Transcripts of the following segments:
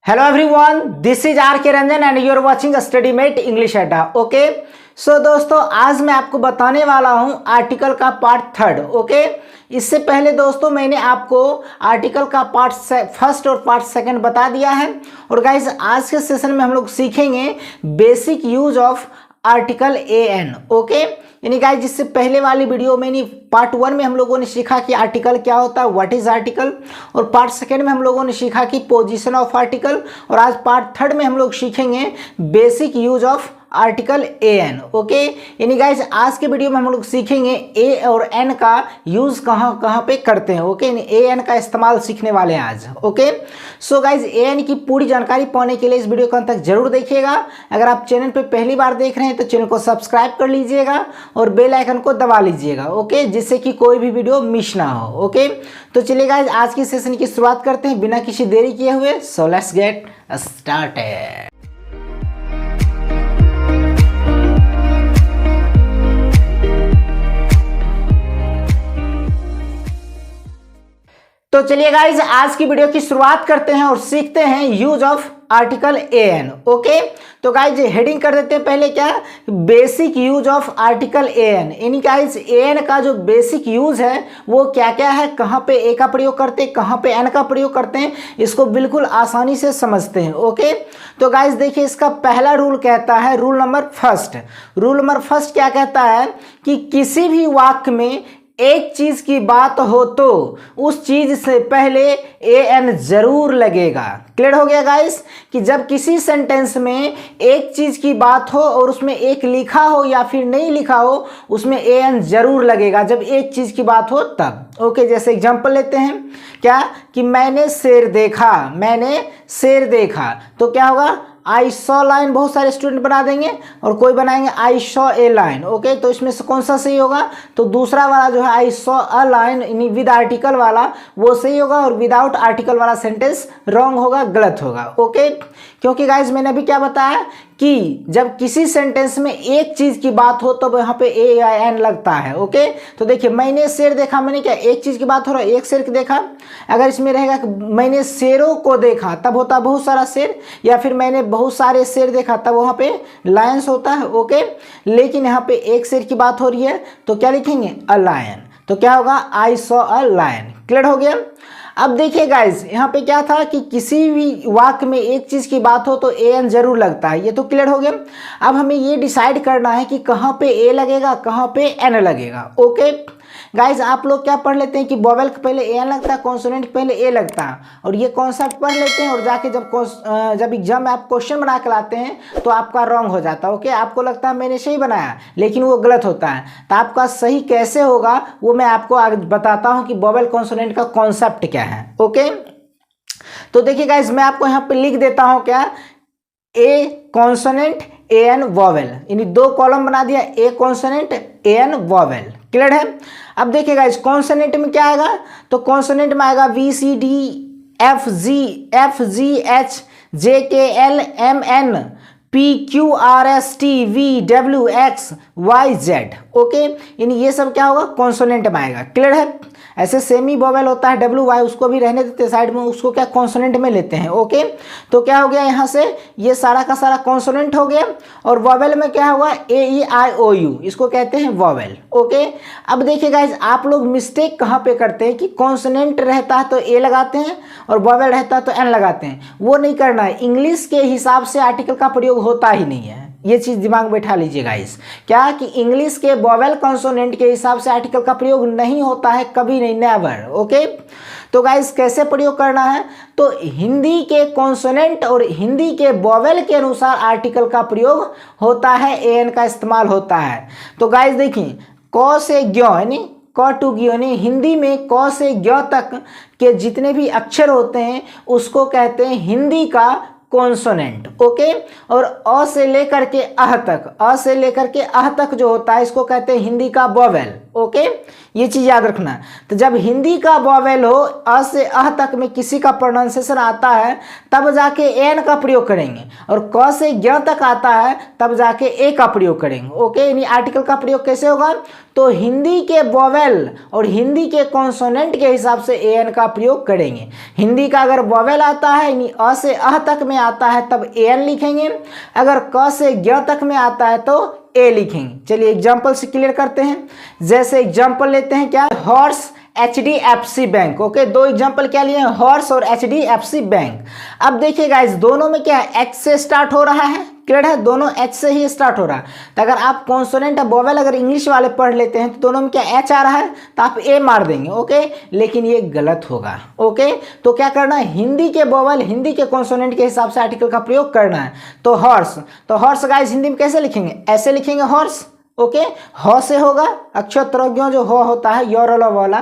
Hello everyone, this is R. K. Ranjan and you are watching StudyMate English Adda. Okay so दोस्तों, आज मैं आपको बताने वाला हूं आर्टिकल का पार्ट थर्ड. ओके इससे पहले दोस्तों मैंने आपको आर्टिकल का पार्ट फर्स्ट और पार्ट सेकंड बता दिया है. और गाइज आज के सेशन में हम लोग सीखेंगे basic use of article an. Okay यानी गाइज जिससे पहले वाली वीडियो में पार्ट वन में हम लोगों ने सीखा कि आर्टिकल क्या होता है, व्हाट इज आर्टिकल, और पार्ट सेकेंड में हम लोगों ने सीखा कि पोजीशन ऑफ आर्टिकल, और आज पार्ट थर्ड में हम लोग सीखेंगे basic use of article a an. Okay यानी गाइज आज के वीडियो में हम लोग सीखेंगे ए और एन का यूज कहाँ कहाँ पे करते हैं. ओके ए एन का इस्तेमाल सीखने वाले हैं आज. Okay so guys a N की पूरी जानकारी पाने के लिए इस वीडियो को अंत तक जरूर देखिएगा. अगर आप चैनल पे पहली बार देख रहे हैं तो चैनल को सब्सक्राइब कर लीजिएगा और बेल आइकन को दबा लीजिएगा. ओके जिससे कि कोई भी वीडियो मिस ना हो. ओके तो चलिए गाइज आज की सेशन की शुरुआत करते हैं बिना किसी देरी किए हुए. So let's get started. तो चलिए गाइज आज की वीडियो की शुरुआत करते हैं और सीखते हैं use of article a an. Okay तो गाइज हेडिंग कर देते हैं पहले क्या, basic use of article a an. यानी गाइज ए एन का जो बेसिक यूज है वो क्या क्या है, कहाँ पे ए का प्रयोग करते हैं, कहाँ पे एन का प्रयोग करते हैं, इसको बिल्कुल आसानी से समझते हैं. ओके तो गाइज देखिए इसका पहला रूल कहता है, रूल नंबर फर्स्ट क्या कहता है कि किसी भी वाक्य में एक चीज की बात हो तो उस चीज से पहले ए एन जरूर लगेगा. क्लियर हो गया गाइस कि जब किसी सेंटेंस में एक चीज की बात हो और उसमें एक लिखा हो या फिर नहीं लिखा हो उसमें ए एन जरूर लगेगा जब एक चीज की बात हो तब. ओके जैसे एग्जांपल लेते हैं क्या कि मैंने शेर देखा तो क्या होगा, आई सॉ लाइन बहुत सारे स्टूडेंट बना देंगे और कोई बनाएंगे I saw a line. Okay तो इसमें से कौन सा सही होगा, तो दूसरा वाला जो है आई saw a line with article वाला वो सही होगा और विदाउट आर्टिकल वाला सेंटेंस रॉन्ग होगा, गलत होगा. ओके क्योंकि गाइज मैंने अभी क्या बताया कि जब किसी सेंटेंस में एक चीज की बात हो तो वहां पे ए या एन लगता है. ओके तो देखिए मैंने शेर देखा, मैंने क्या एक चीज की बात हो रहा है, एक शेर देखा. अगर इसमें रहेगा कि मैंने शेरों को देखा तब होता बहुत सारा शेर, या फिर मैंने बहुत सारे शेर देखा तब वहां पे लायंस होता है. ओके लेकिन यहाँ पे एक शेर की बात हो रही है तो क्या लिखेंगे, अ लायन. तो क्या होगा, I saw a lion. Clear हो गया. अब देखिए गाइज यहाँ पे क्या था कि किसी भी वाक्य में एक चीज की बात हो तो ए एन जरूर लगता है. ये तो क्लियर हो गया. अब हमें ये डिसाइड करना है कि कहाँ पे ए लगेगा, कहाँ पे एन लगेगा. ओके गाइज आप लोग क्या पढ़ लेते हैं कि वोवेल के पहले ए एन लगता है, कॉन्सोनेंट के पहले ए लगता है, और ये कॉन्सेप्ट पढ़ लेते हैं और जाके जब एग्जाम में आप क्वेश्चन बना के लाते हैं तो आपका रॉन्ग हो जाता है. ओके आपको लगता है मैंने सही बनाया लेकिन वो गलत होता है. तो आपका सही कैसे होगा वो मैं आपको आगे बताता हूँ कि वोवेल कॉन्सोनेंट का कॉन्सेप्ट क्या है. ओके तो देखिए गाइज मैं आपको यहाँ पे लिख देता हूँ क्या, ए कॉन्सोनेंट ए एन वोवेल, यानी दो कॉलम बना दिया, ए consonant A N vowel. Clear है. अब देखिए गाइज कॉन्सोनेंट में क्या आएगा, तो कॉन्सोनेंट में आएगा B C D F G H J K L M N P Q R S T V W X Y Z. Okay यानी ये सब क्या होगा, कॉन्सोनेंट में आएगा. क्लियर है. ऐसे सेमी वोवेल होता है डब्ल्यू वाई, उसको भी रहने देते साइड में, उसको क्या कॉन्सोनेंट में लेते हैं. ओके तो क्या हो गया, यहाँ से ये सारा का सारा कॉन्सोनेंट हो गया. और वोवेल में क्या हुआ, ए ई आई ओ यू, इसको कहते हैं वोवेल. ओके अब देखिए गाइज आप लोग मिस्टेक कहाँ पे करते हैं कि कॉन्सोनेंट रहता है तो ए लगाते हैं और वोवेल रहता है तो एन लगाते हैं. वो नहीं करना है. इंग्लिश के हिसाब से आर्टिकल का प्रयोग होता ही नहीं है. ये चीज दिमाग में बैठा लीजिए गाइस, क्या कि इंग्लिश के वोवेल कॉन्सोनेंट के हिसाब से आर्टिकल का प्रयोग नहीं होता है, कभी नहीं, नेवर. ओके तो गाइस कैसे प्रयोग करना है, तो हिंदी के कॉन्सोनेंट और हिंदी के वोवेल के अनुसार आर्टिकल का प्रयोग होता है, ए एन का इस्तेमाल होता है. तो गाइस देखिए क से ज्ञ यानी क टू ज्ञ यानी हिंदी में क से ज्ञ तक के जितने भी अक्षर होते हैं उसको कहते हैं हिंदी का कॉन्सोनेंट. ओके और अ से लेकर के अह तक जो होता है इसको कहते हैं हिंदी का वोवेल. ओके ये चीज याद रखना. तो जब हिंदी का वोवेल हो अ से अह तक में किसी का प्रोनाउंसिएशन आता है तब जाके एन का प्रयोग करेंगे, और क से ज्ञ तक आता है तब जाके ए का प्रयोग करेंगे. ओके यानी आर्टिकल का प्रयोग कैसे होगा, तो हिंदी के वोवेल और हिंदी के कॉन्सोनेंट के हिसाब से ए एन का प्रयोग करेंगे। हिंदी का अगर वोवेल आता है यानी अ से अह तक में आता है तब ए एन लिखेंगे, अगर क से ज्ञ तक में आता है तो ए लिखेंगे। चलिए एग्जाम्पल से क्लियर करते हैं। जैसे एग्जाम्पल लेते हैं क्या, हॉर्स HDFC बैंक। ओके, दो एग्जाम्पल क्या लिए हैं, हॉर्स और HDFC बैंक। अब देखिए गाइस, दोनों में क्या है, एच से स्टार्ट हो रहा है, क्लियर है, दोनों एच से ही स्टार्ट हो रहा है। तो अगर आप कॉन्सोनेंट या वोवेल अगर इंग्लिश वाले पढ़ लेते हैं तो दोनों में क्या एच आ रहा है तो आप ए मार देंगे। ओके, लेकिन ये गलत होगा। ओके, तो क्या करना है, हिंदी के वोवेल हिंदी के कॉन्सोनेंट के हिसाब से आर्टिकल का प्रयोग करना है। तो हॉर्स गाइस हिंदी में कैसे लिखेंगे, ऐसे लिखेंगे हॉर्स। ओके, ह से होगा, अक्षर त्रज्ञ जो ह होता है योरल वाला,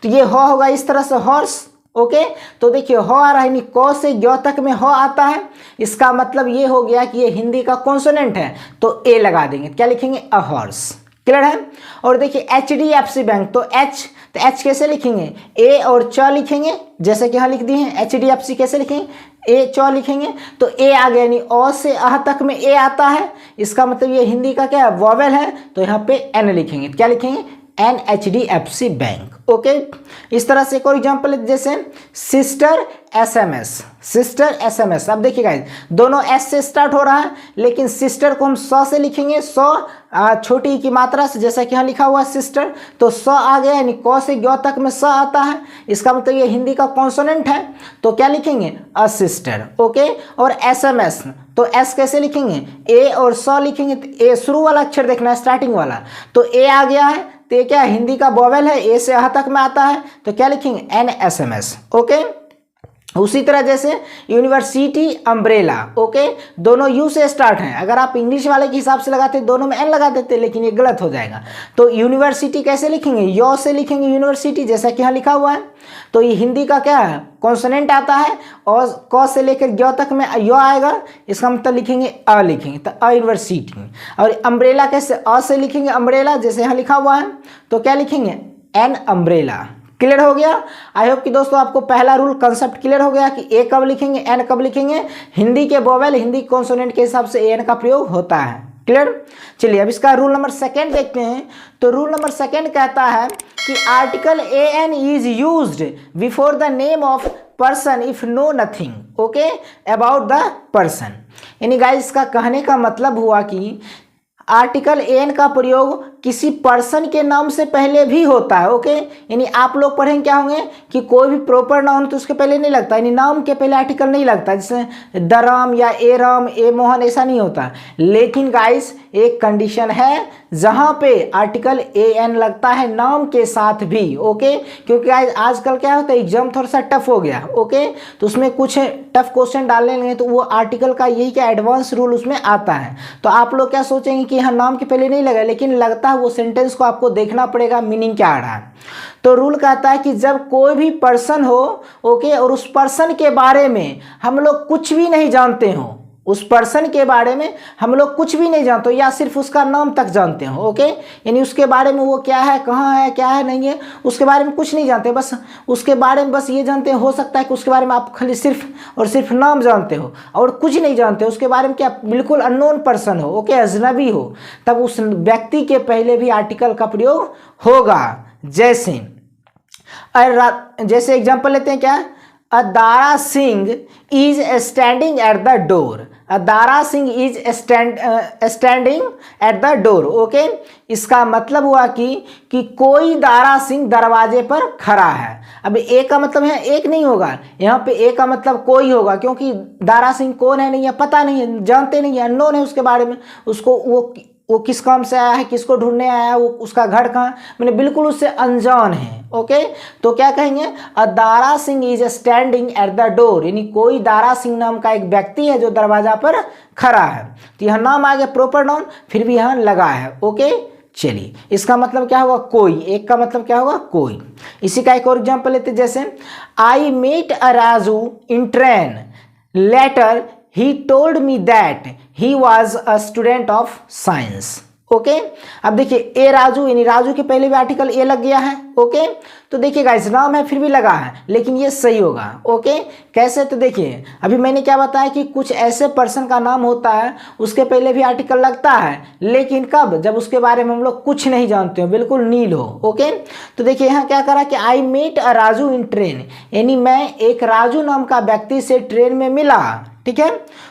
तो ये ह होगा इस तरह से हॉर्स। ओके, तो देखिए ह आ रहा है, क से य तक में ह आता है, इसका मतलब ये हो गया कि ये हिंदी का कॉन्सोनेंट है, तो ए लगा देंगे। क्या लिखेंगे, अ हॉर्स, क्लियर है। और देखिए HDFC बैंक, तो एच कैसे लिखेंगे, ए और च लिखेंगे, जैसे कि यहाँ लिख दिए हैं। HDFC कैसे लिखेंगे, ए च लिखेंगे, तो ए आ गया, यानी अ से अह तक में ए आता है, इसका मतलब ये हिंदी का क्या है, वोवेल है, तो यहाँ पे एन लिखेंगे। क्या लिखेंगे, एन HDFC बैंक। ओके, इस तरह से एक और एग्जाम्पल जैसे सिस्टर SMS। अब देखिए गाइस, दोनों एस से स्टार्ट हो रहा है, लेकिन सिस्टर को हम स से लिखेंगे, छोटी ई की मात्रा से, जैसा कि यहाँ लिखा हुआ है सिस्टर, तो स आ गया, यानी क से ग तक में स आता है, इसका मतलब ये हिंदी का कॉन्सोनेंट है, तो क्या लिखेंगे, अ सिस्टर। ओके, और SMS, तो एस कैसे लिखेंगे, ए और स लिखेंगे, तो ए शुरू वाला अक्षर देखना है, स्टार्टिंग वाला, तो ए आ गया है, तो ये क्या हिंदी का वोवेल है, ए से अह तक में आता है, तो क्या लिखेंगे, NSMS। ओके, उसी तरह जैसे यूनिवर्सिटी अम्ब्रेला। ओके, दोनों यू से स्टार्ट हैं, अगर आप इंग्लिश वाले के हिसाब से लगाते दोनों में एन लगा देते, लेकिन ये गलत हो जाएगा। तो यूनिवर्सिटी कैसे लिखेंगे, यो से लिखेंगे यूनिवर्सिटी, जैसा कि यहाँ लिखा हुआ है। तो ये हिंदी का क्या है, कॉन्सोनेंट आता है, और क से लेकर ग तक में यो आएगा, इसका मतलब लिखेंगे अ लिखेंगे, तो अ यूनिवर्सिटी। और अम्ब्रेला कैसे, अ से लिखेंगे अम्ब्रेला, जैसे यहाँ लिखा हुआ है, तो क्या लिखेंगे, एन अम्ब्रेला। क्लियर हो गया। आई होप कि दोस्तों आपको पहला रूल कंसेप्ट क्लियर हो गया कि ए कब लिखेंगे, एन कब लिखेंगे। हिंदी के वोवेल हिंदी कॉन्सोनेंट के हिसाब से एन का प्रयोग होता है। क्लियर। चलिए अब इसका रूल नंबर सेकेंड देखते हैं। तो रूल नंबर सेकेंड कहता है कि article a an is used before the name of person if know nothing okay about the person. यानी गाइस इसका कहने का मतलब हुआ कि आर्टिकल एन का प्रयोग किसी पर्सन के नाम से पहले भी होता है। ओके, यानी आप लोग पढ़ेंगे क्या होंगे कि कोई भी प्रॉपर नाउन तो उसके पहले नहीं लगता, यानी नाम के पहले आर्टिकल नहीं लगता, जैसे द राम या ए राम ए मोहन ऐसा नहीं होता। लेकिन गाइस एक कंडीशन है जहां पे आर्टिकल ए एन लगता है नाम के साथ भी। ओके, क्योंकि गाइस आजकल क्या होता है एग्जाम थोड़ा सा टफ हो गया। ओके, तो उसमें कुछ टफ क्वेश्चन डालने लगे तो वो आर्टिकल का यही क्या एडवांस रूल उसमें आता है। तो आप लोग क्या सोचेंगे कि यहाँ नाम के पहले नहीं लगा, लेकिन लगता है वो सेंटेंस को आपको देखना पड़ेगा मीनिंग क्या आ रहा है। तो रूल कहता है कि जब कोई भी पर्सन हो ओके और उस पर्सन के बारे में हम लोग कुछ भी नहीं जानते हो, उस पर्सन के बारे में हम लोग कुछ भी नहीं जानते या सिर्फ उसका नाम तक जानते हो। ओके, यानी उसके बारे में वो क्या है, कहाँ है, क्या है, नहीं है, उसके बारे में कुछ नहीं जानते, बस उसके बारे में बस ये जानते हो सकता है कि उसके बारे में आप खाली सिर्फ और सिर्फ नाम जानते हो और कुछ नहीं जानते उसके बारे में, क्या बिल्कुल अननोन पर्सन हो, ओके, अजनबी हो, तब उस व्यक्ति के पहले भी आर्टिकल का प्रयोग होगा। जैसे एग्जाम्पल लेते हैं क्या, Adara Singh is standing at the door. Adara Singh is standing at the door. Okay, इसका मतलब हुआ कि कोई दारा सिंह दरवाजे पर खड़ा है। अब ए का मतलब है एक नहीं होगा, यहाँ पे ए का मतलब कोई होगा, क्योंकि दारा सिंह कौन है नहीं है, पता नहीं है, जानते नहीं है, अननोन है उसके बारे में, उसको वो किस काम से आया है, किसको ढूंढने आया है, वो उसका घर कहाँ, मैंने बिल्कुल उससे अनजान है। ओके, तो क्या कहेंगे, a Dara Singh is standing at the door, यानी कोई दारा सिंह नाम का एक व्यक्ति है जो दरवाजा पर खड़ा है। तो यह नाम आ गया प्रॉपर नाउन, फिर भी यहाँ लगा है। ओके, चलिए इसका मतलब क्या होगा, कोई, एक का मतलब क्या होगा, कोई। इसी का एक और एग्जाम्पल लेते, जैसे I met a Raju in train, later he told me that he was a student of science। Okay. अब देखिए ए राजू, यानी राजू के पहले भी आर्टिकल ए लग गया है। ओके, तो देखिए गाइस नाम है फिर भी लगा है, लेकिन ये सही होगा। ओके, कैसे? तो देखिए अभी मैंने क्या बताया कि कुछ ऐसे पर्सन का नाम होता है उसके पहले भी आर्टिकल लगता है, लेकिन कब? जब उसके बारे में हम लोग कुछ नहीं जानते हो, बिल्कुल नील हो। ओके, तो देखिए यहाँ क्या करा कि I met a Raju in train, यानी मैं एक राजू नाम का व्यक्ति से ट्रेन में मिला। ठीक है,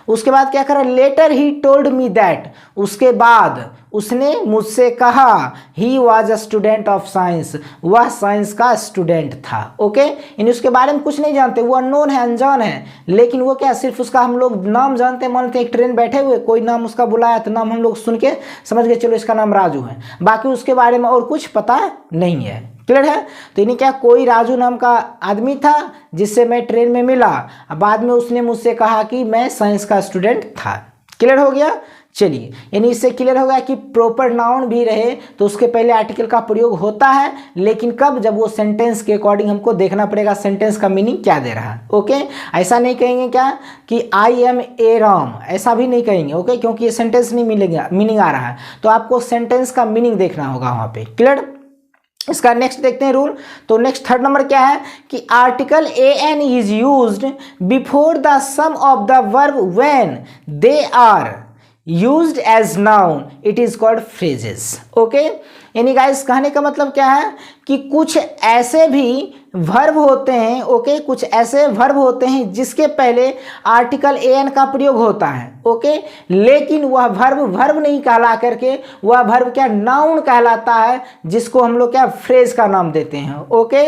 उसके बाद क्या करा? Later he told me that, उसके बाद उसने मुझसे कहा he was a student of science, वह साइंस का स्टूडेंट था। ओके, यानी उसके बारे में कुछ नहीं जानते, वो अननोन है, अनजान है, लेकिन वो क्या सिर्फ उसका हम लोग नाम जानते हैं। मानते एक ट्रेन बैठे हुए कोई नाम उसका बुलाया तो नाम हम लोग सुन के समझ गए चलो इसका नाम राजू है, बाकी उसके बारे में और कुछ पता नहीं है। क्लियर है? तो यानी क्या कोई राजू नाम का आदमी था जिससे मैं ट्रेन में मिला, बाद में उसने मुझसे कहा कि मैं साइंस का स्टूडेंट था। क्लियर हो गया? चलिए, यानी इससे क्लियर हो गया कि प्रॉपर नाउन भी रहे तो उसके पहले आर्टिकल का प्रयोग होता है, लेकिन कब? जब वो सेंटेंस के अकॉर्डिंग हमको देखना पड़ेगा सेंटेंस का मीनिंग क्या दे रहा है। ओके, ऐसा नहीं कहेंगे क्या कि आई एम ए राम, ऐसा भी नहीं कहेंगे। ओके, क्योंकि ये सेंटेंस नहीं मिलेगा, मीनिंग आ रहा है, तो आपको सेंटेंस का मीनिंग देखना होगा वहाँ पे। क्लियर? इसका नेक्स्ट देखते हैं रूल। तो नेक्स्ट थर्ड नंबर क्या है कि article a an is used before the some of the verb when they are used as noun, it is called phrases. Okay, यानी गाइस कहने का मतलब क्या है कि कुछ ऐसे भी वर्ब होते हैं। ओके, कुछ ऐसे वर्ब होते हैं जिसके पहले आर्टिकल ए एन का प्रयोग होता है। ओके, लेकिन वह वर्ब नहीं कहला करके वह वर्ब क्या? नाउन कहलाता है, जिसको हम लोग क्या? फ्रेज का नाम देते हैं। ओके,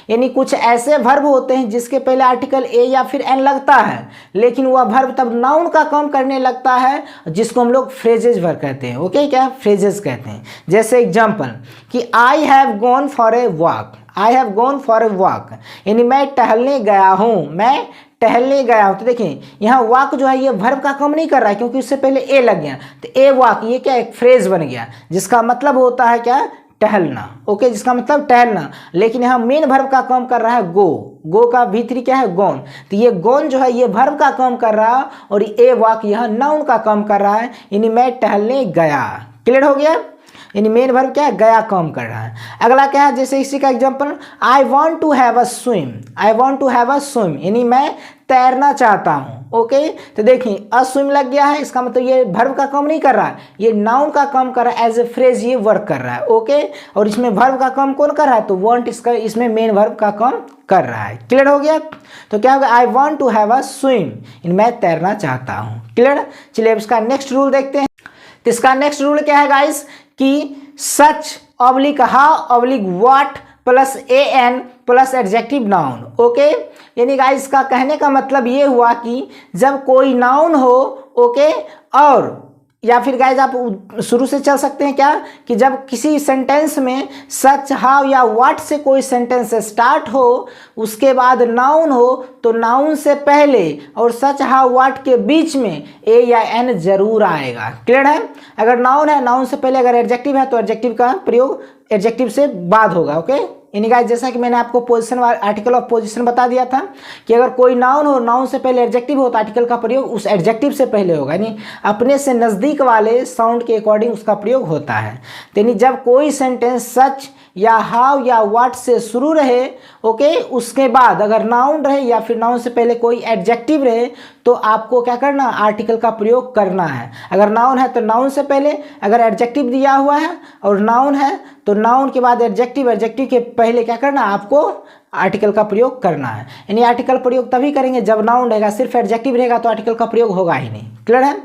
यानी कुछ ऐसे वर्ब होते हैं जिसके पहले आर्टिकल ए या फिर एन लगता है, लेकिन वह वर्ब तब नाउन का काम करने लगता है, जिसको हम लोग फ्रेजेस वर्ब कहते हैं। ओके, क्या? फ्रेजेस कहते हैं। जैसे एग्जाम्पल कि I have gone for a walk, I have gone for a walk, यानी मैं टहलने गया हूँ, मैं टहलने गया हूँ। तो देखिए यहाँ वॉक जो है ये वर्ब का काम नहीं कर रहा है, क्योंकि उससे पहले ए लग गया, तो ए वॉक ये क्या? एक फ्रेज बन गया, जिसका मतलब होता है क्या? टहलना। ओके, जिसका मतलब टहलना, लेकिन यहाँ मेन वर्ब का काम कर रहा है गो, गो का भीतरी क्या है? गॉन, तो ये गॉन जो है ये वर्ब का काम कर रहा है, और ए वॉक यह नाउन का काम कर रहा है, यानी मैं टहलने गया। क्लियर हो गया? यानी मेन वर्ब क्या है? गया काम कर रहा है। अगला क्या है? जैसे इसी का example I want to have a swim, I want to have a swim, यानी मैं तैरना चाहता हूँ। ओके, तो देखिए अ स्विम लग गया है, इसका मतलब ये वर्ब का काम नहीं कर रहा है, ये नाउन का काम कर रहा है, एज ए फ्रेज ये वर्क कर रहा है। ओके, और इसमें वर्ब का काम कौन कर रहा है? तो वांट इसका इसमें मेन वर्ब का काम कर रहा है। क्लियर हो गया? तो क्या होगा? I want to have a swim, मैं तैरना चाहता हूँ। क्लियर? चलिए अब इसका नेक्स्ट रूल देखते हैं। तो इसका नेक्स्ट रूल क्या है गाइस कि such oblique how oblique what plus a an plus adjective noun. Okay, यानी गाइस इसका कहने का मतलब ये हुआ कि जब कोई नाउन हो, ओके, और या फिर गाइज आप शुरू से चल सकते हैं क्या कि जब किसी सेंटेंस में सच हाउ या व्हाट से कोई सेंटेंस स्टार्ट हो, उसके बाद नाउन हो, तो नाउन से पहले और सच हाउ व्हाट के बीच में ए या एन जरूर आएगा। क्लियर है? अगर नाउन है, नाउन से पहले अगर एडजेक्टिव है तो एडजेक्टिव का प्रयोग एडजेक्टिव से बाद होगा। ओके, यानी गाइस जैसा कि मैंने आपको पोजीशन आर्टिकल ऑफ पोजीशन बता दिया था कि अगर कोई नाउन हो, नाउन से पहले एडजेक्टिव हो, तो आर्टिकल का प्रयोग उस एडजेक्टिव से पहले होगा, यानी अपने से नज़दीक वाले साउंड के अकॉर्डिंग उसका प्रयोग होता है। तो यानी जब कोई सेंटेंस सच या हाउ या व्हाट से शुरू रहे, ओके, उसके बाद अगर नाउन रहे या फिर नाउन से पहले कोई एडजेक्टिव रहे, तो आपको क्या करना? आर्टिकल का प्रयोग करना है। अगर नाउन है तो नाउन से पहले, अगर एडजेक्टिव दिया हुआ है और नाउन है तो नाउन के बाद एडजेक्टिव, एडजेक्टिव के पहले क्या करना? आपको आर्टिकल का प्रयोग करना है। यानी आर्टिकल प्रयोग तभी करेंगे जब नाउन रहेगा, सिर्फ एडजेक्टिव रहेगा तो आर्टिकल का प्रयोग होगा ही नहीं। क्लियर है?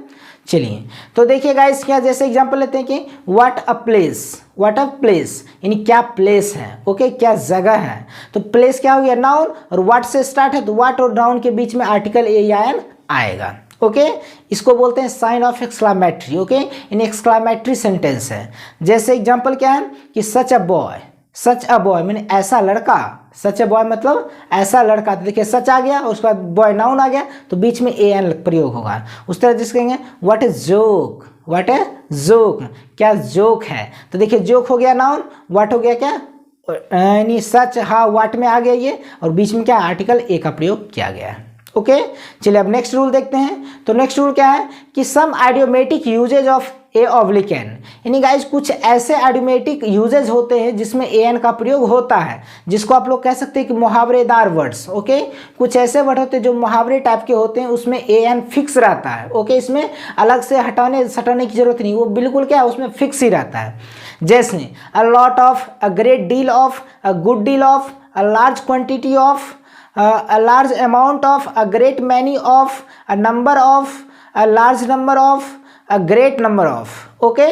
चलिए तो देखिए गाइस, क्या जैसे एग्जांपल लेते हैं कि what a place, what a place यानी क्या प्लेस है। ओके, क्या जगह है। तो प्लेस क्या हो गया? नाउन, और व्हाट से स्टार्ट है तो व्हाट और नाउन के बीच में आर्टिकल ए या एन आएगा। ओके, इसको बोलते हैं sign of exclamatory. Okay, in exclamatory sentence है। जैसे एग्जांपल क्या है कि सच a boy, such a boy मैंने ऐसा लड़का, सच अ बॉय मतलब ऐसा लड़का। तो देखिए सच आ गया और उसके बाद बॉय नाउन आ गया तो बीच में ए एन प्रयोग होगा। उस तरह जिसके कहेंगे what is joke, what a joke, क्या जोक है। तो देखिए जोक हो गया नाउन, व्हाट हो गया क्या, यानी सच हाँ व्हाट में आ गया ये, और बीच में क्या आर्टिकल ए का प्रयोग किया गया है। ओके, चलिए अब नेक्स्ट रूल देखते हैं। तो नेक्स्ट रूल क्या है कि some idiomatic usages of a oblique an. यानी गाइज कुछ ऐसे एडियोमेटिक यूजेज होते हैं जिसमें ए एन का प्रयोग होता है, जिसको आप लोग कह सकते हैं कि मुहावरेदार वर्ड्स। ओके, कुछ ऐसे वर्ड होते हैं जो मुहावरे टाइप के होते हैं, उसमें ए एन फिक्स रहता है। ओके, इसमें अलग से हटाने की जरूरत नहीं, वो बिल्कुल क्या है, उसमें फिक्स ही रहता है। जैसे a lot of, a great deal of, a good deal of, a large quantity of, a large amount of, a great many of, a number of, a large number of, a great number of। Okay,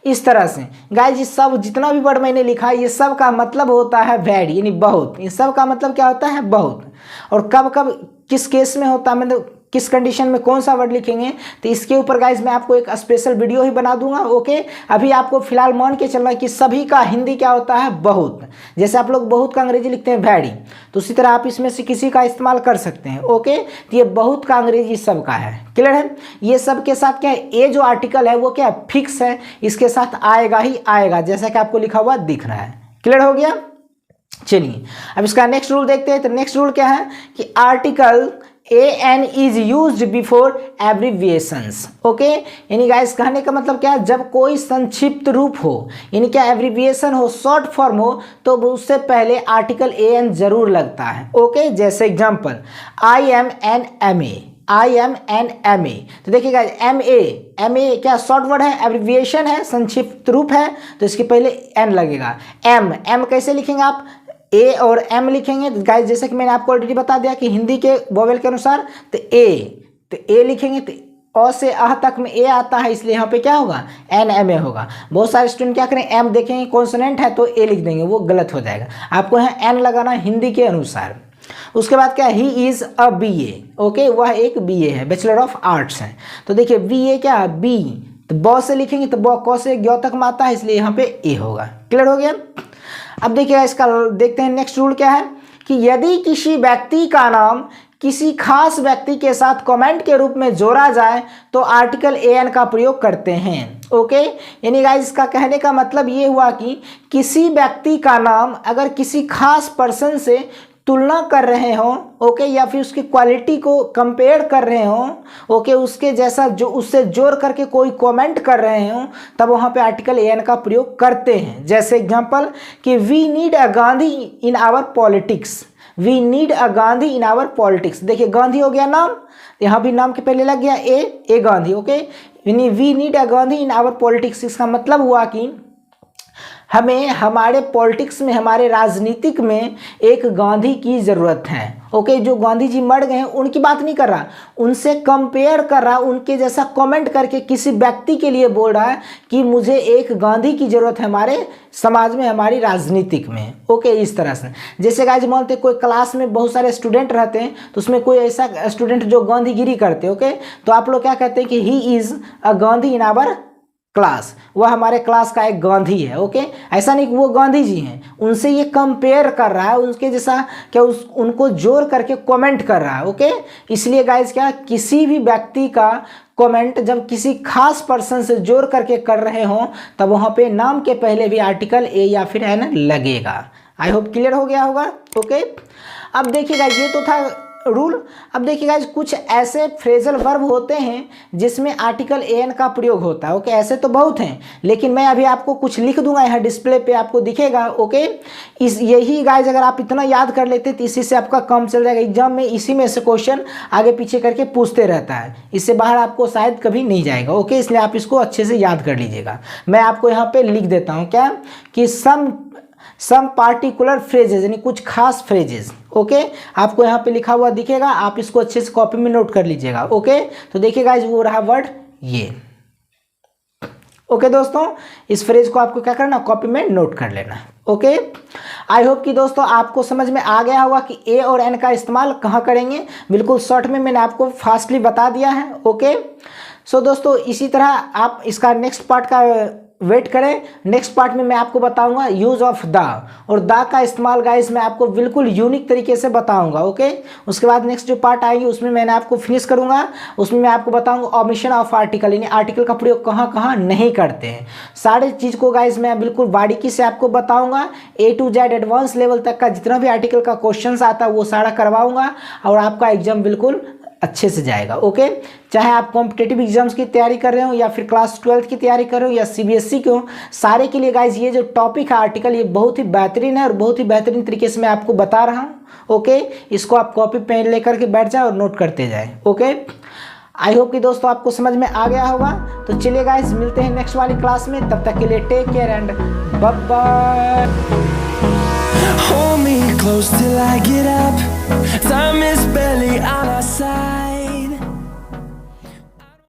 इस तरह से guys ये सब जितना भी word मैंने लिखा है ये सब का मतलब होता है वेरी, यानी बहुत। इन सब का मतलब क्या होता है, बहुत। और कब कब किस केस में होता है, मतलब किस कंडीशन में कौन सा वर्ड लिखेंगे, तो इसके ऊपर गाइज मैं आपको एक स्पेशल वीडियो ही बना दूंगा। ओके, अभी आपको फिलहाल मान के चलना है कि सभी का हिंदी क्या होता है, बहुत। जैसे आप लोग बहुत का अंग्रेजी लिखते हैं वेरी, तो उसी तरह आप इसमें से किसी का इस्तेमाल कर सकते हैं। ओके, तो ये बहुत का अंग्रेजी सब का है, क्लियर है। ये सब के साथ क्या है, ए जो आर्टिकल है वो क्या फिक्स है, इसके साथ आएगा ही आएगा, जैसा कि आपको लिखा हुआ दिख रहा है। क्लियर हो गया। चलिए अब इसका नेक्स्ट रूल देखते हैं। तो नेक्स्ट रूल क्या है कि article an is use before abbreviations. Okay, यानी गाइस कहने का मतलब क्या है, जब कोई संक्षिप्त रूप हो, यानी क्या एब्रीविएशन हो, शॉर्ट फॉर्म हो, तो उससे पहले आर्टिकल an जरूर लगता है। ओके, जैसे example I am an M A, I am an M A. तो देखिएगा एम ए क्या शॉर्ट वर्ड है, एब्रीविएशन है, संक्षिप्त रूप है, तो इसके पहले एन लगेगा। एम कैसे लिखेंगे आप, ए और एम लिखेंगे। गाइस जैसे कि मैंने आपको ऑलरेडी बता दिया कि हिंदी के वोवेल के अनुसार तो ए लिखेंगे, तो अ से अह तक में ए आता है, इसलिए यहाँ पे क्या होगा, एन एम ए होगा। बहुत सारे स्टूडेंट क्या करें, एम देखेंगे कॉन्सोनेंट है तो ए लिख देंगे, वो गलत हो जाएगा। आपको यहाँ एन लगाना हिंदी के अनुसार। उसके बाद क्या, he is a B A. Okay, वह एक बी ए है, बैचलर ऑफ आर्ट्स है। तो देखिए बी ए क्या है, बी, तो ब से लिखेंगे तो ब क से ग्यो तक में आता है, इसलिए यहाँ पे ए होगा। क्लियर हो गया। अब देखिएगा इसका देखते हैं नेक्स्ट रूल क्या है कि यदि किसी व्यक्ति का नाम किसी खास व्यक्ति के साथ कमेंट के रूप में जोड़ा जाए तो आर्टिकल an का प्रयोग करते हैं। ओके, यानी गाइस इसका कहने का मतलब ये हुआ कि किसी व्यक्ति का नाम अगर किसी खास पर्सन से तुलना कर रहे हो, ओके, या फिर उसकी क्वालिटी को कंपेयर कर रहे हो, ओके, उसके जैसा जो उससे जोड़ करके कोई कमेंट कर रहे हो, तब वहाँ पे आर्टिकल एन का प्रयोग करते हैं। जैसे एग्जांपल कि we need a Gandhi in our politics, we need a Gandhi in our politics. देखिए गांधी हो गया नाम, यहाँ भी नाम के पहले लग गया ए गांधी। ओके, यानी we need a Gandhi in our politics, इसका मतलब हुआ कि हमें हमारे पॉलिटिक्स में, हमारे राजनीतिक में एक गांधी की ज़रूरत है। ओके, जो गांधी जी मर गए हैं उनकी बात नहीं कर रहा, उनसे कंपेयर कर रहा, उनके जैसा कमेंट करके किसी व्यक्ति के लिए बोल रहा है कि मुझे एक गांधी की ज़रूरत है हमारे समाज में, हमारी राजनीतिक में। ओके, इस तरह से जैसे गाइज मानते कोई क्लास में बहुत सारे स्टूडेंट रहते हैं, तो उसमें कोई ऐसा स्टूडेंट जो गांधीगिरी करते, ओके, तो आप लोग क्या कहते हैं कि he is a Gandhi in our class, वह हमारे क्लास का एक गांधी है। ओके, ऐसा नहीं कि वो गांधी जी हैं, उनसे ये कंपेयर कर रहा है, उनके जैसा क्या उनको जोड़ करके कमेंट कर रहा है। ओके, इसलिए गाइज क्या, किसी भी व्यक्ति का कमेंट जब किसी खास पर्सन से जोड़ करके कर रहे हो तब वहाँ पे नाम के पहले भी आर्टिकल ए या फिर एन लगेगा। आई होप क्लियर हो गया होगा। ओके, अब देखिएगा ये तो था रूल। अब देखिएगा कुछ ऐसे फ्रेजल वर्ब होते हैं जिसमें आर्टिकल एन का प्रयोग होता है। ओके, ऐसे तो बहुत हैं, लेकिन मैं अभी आपको कुछ लिख दूंगा, यहाँ डिस्प्ले पे आपको दिखेगा। ओके, यही गाइज अगर आप इतना याद कर लेते तो इसी से आपका काम चल जाएगा। एग्जाम में इसी में से क्वेश्चन आगे पीछे करके पूछते रहता है, इससे बाहर आपको शायद कभी नहीं जाएगा। ओके, इसलिए आप इसको अच्छे से याद कर लीजिएगा। मैं आपको यहाँ पे लिख देता हूँ क्या कि सम पार्टिकुलर फ्रेजेज, यानी कुछ खास फ्रेजेज। ओके, आपको यहाँ पे लिखा हुआ दिखेगा, आप इसको अच्छे से कॉपी में नोट कर लीजिएगा। ओके, तो देखिएगा वो रहा वर्ड ये। ओके दोस्तों, इस फ्रेज को आपको क्या करना, कॉपी में नोट कर लेना। ओके, आई होप कि दोस्तों आपको समझ में आ गया होगा कि ए और एन का इस्तेमाल कहाँ करेंगे। बिल्कुल शॉर्ट में मैंने आपको फास्टली बता दिया है। ओके, सो दोस्तों इसी तरह आप इसका नेक्स्ट पार्ट का वेट करें। नेक्स्ट पार्ट में मैं आपको बताऊंगा यूज ऑफ द, और द का इस्तेमाल गाइस मैं आपको बिल्कुल यूनिक तरीके से बताऊंगा। ओके, उसके बाद नेक्स्ट जो पार्ट आएंगे उसमें मैंने आपको फिनिश करूंगा, उसमें मैं आपको बताऊंगा ओमिशन ऑफ आर्टिकल, यानी आर्टिकल का प्रयोग कहाँ कहाँ नहीं करते हैं। सारे चीज़ को गाइस मैं बिल्कुल बारीकी से आपको बताऊंगा। A to Z advance level तक का जितना भी आर्टिकल का क्वेश्चन आता है वो सारा करवाऊंगा, और आपका एग्जाम बिल्कुल अच्छे से जाएगा। ओके, चाहे आप कॉम्पिटेटिव एग्जाम्स की तैयारी कर रहे हो या फिर क्लास 12 की तैयारी कर रहे हो या सीबीएसई के हो, सारे के लिए गाइज ये जो टॉपिक है आर्टिकल, ये बहुत ही बेहतरीन है और बहुत ही बेहतरीन तरीके से मैं आपको बता रहा हूँ। ओके, इसको आप कॉपी पेन लेकर के बैठ जाए और नोट करते जाए। ओके, आई होप कि दोस्तों आपको समझ में आ गया होगा। तो चलिए गाइज, मिलते हैं नेक्स्ट वाली क्लास में, तब तक के लिए take care and bye bye. Hold me close till I get up. Time is barely on our side.